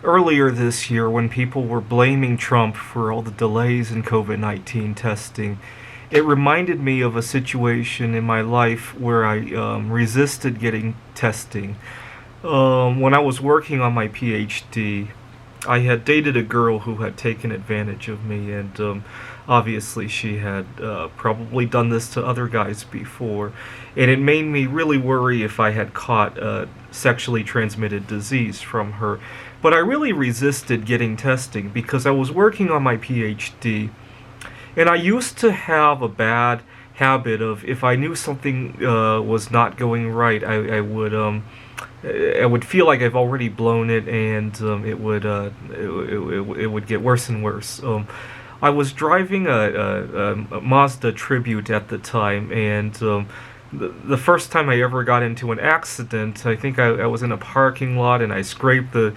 earlier this year when people were blaming Trump for all the delays in COVID-19 testing, it reminded me of a situation in my life where I resisted getting testing. When I was working on my PhD, I had dated a girl who had taken advantage of me, and obviously she had probably done this to other guys before, and it made me really worry if I had caught a sexually transmitted disease from her. But I really resisted getting testing because I was working on my PhD, and I used to have a bad habit of, if I knew something was not going right, I would feel like I've already blown it, and it would get worse and worse. I was driving a Mazda Tribute at the time, and the first time I ever got into an accident, I think I was in a parking lot and I scraped the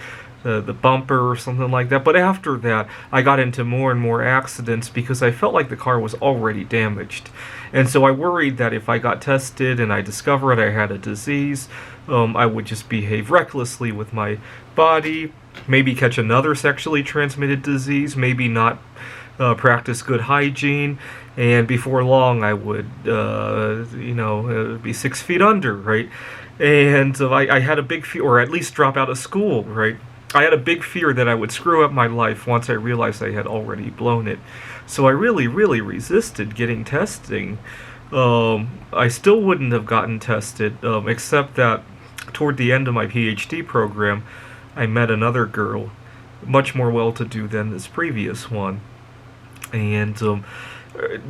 bumper or something like that. But after that, I got into more and more accidents because I felt like the car was already damaged. And so I worried that if I got tested and I discovered I had a disease, I would just behave recklessly with my body, maybe catch another sexually transmitted disease, maybe not practice good hygiene, and before long I would, be 6 feet under, right? And I had a big fear, or at least drop out of school, right? I had a big fear that I would screw up my life once I realized I had already blown it. So I really, really resisted getting testing. I still wouldn't have gotten tested, except that toward the end of my PhD program, I met another girl, much more well-to-do than this previous one. And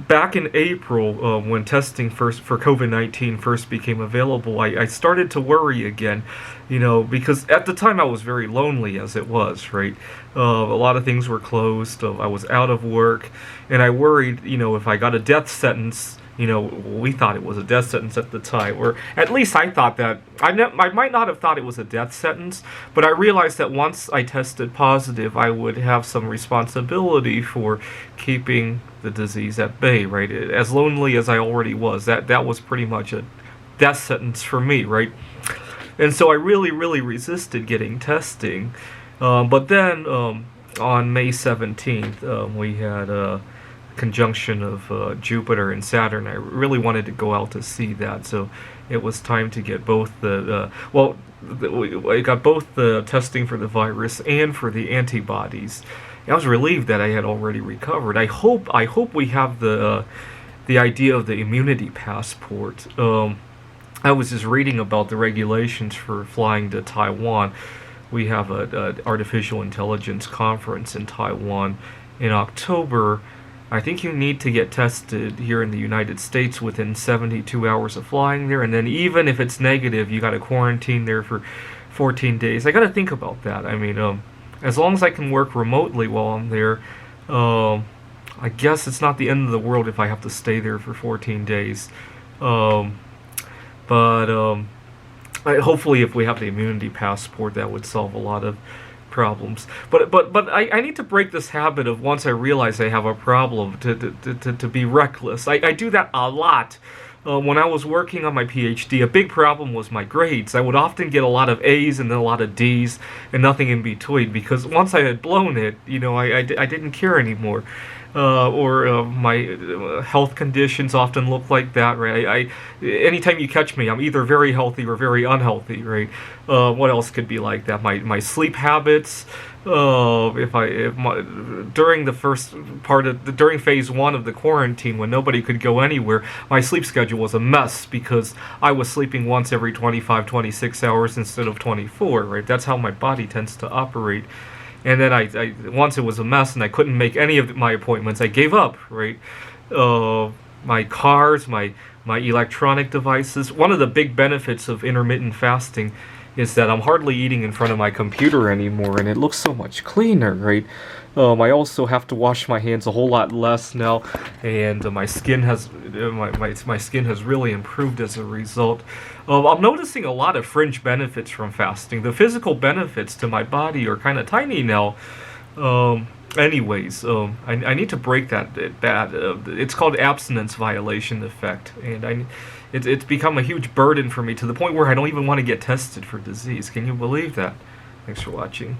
back in April, when testing for COVID-19 first became available, I started to worry again, because at the time I was very lonely as it was, right? A lot of things were closed, I was out of work, and I worried, if I got a death sentence, we thought it was a death sentence at the time, or at least I thought that. I might not have thought it was a death sentence, but I realized that once I tested positive, I would have some responsibility for keeping the disease at bay, right? As lonely as I already was, that was pretty much a death sentence for me, right? And so I really, really resisted getting testing. But then on May 17th, we had a conjunction of Jupiter and Saturn. I really wanted to go out to see that, so it was time to get both I got both the testing for the virus and for the antibodies. I was relieved that I had already recovered. I hope we have the idea of the immunity passport. I was just reading about the regulations for flying to Taiwan. We have an artificial intelligence conference in Taiwan in October. I think you need to get tested here in the United States within 72 hours of flying there, and then even if it's negative, you got to quarantine there for 14 days. I got to think about that. I mean, as long as I can work remotely while I'm there, I guess it's not the end of the world if I have to stay there for 14 days. Hopefully if we have the immunity passport, that would solve a lot of problems. But I need to break this habit of, once I realize I have a problem, to be reckless. I do that a lot. When I was working on my PhD, a big problem was my grades. I would often get a lot of A's and then a lot of D's and nothing in between, because once I had blown it, I didn't care anymore. My health conditions often look like that, right? Anytime you catch me, I'm either very healthy or very unhealthy, right? What else could be like that? My sleep habits. During phase 1 of the quarantine, when nobody could go anywhere, my sleep schedule was a mess because I was sleeping once every 25, 26 hours instead of 24, right? That's how my body tends to operate. And then I once it was a mess and I couldn't make any of my appointments, I gave up, right? My cars, my electronic devices. One of the big benefits of intermittent fasting is that I'm hardly eating in front of my computer anymore, and it looks so much cleaner, right? I also have to wash my hands a whole lot less now, and my skin has really improved as a result. I'm noticing a lot of fringe benefits from fasting. The physical benefits to my body are kind of tiny now. Anyways, I need to break that. It's called Abstinence Violation Effect, and it's become a huge burden for me, to the point where I don't even want to get tested for disease. Can you believe that? Thanks for watching.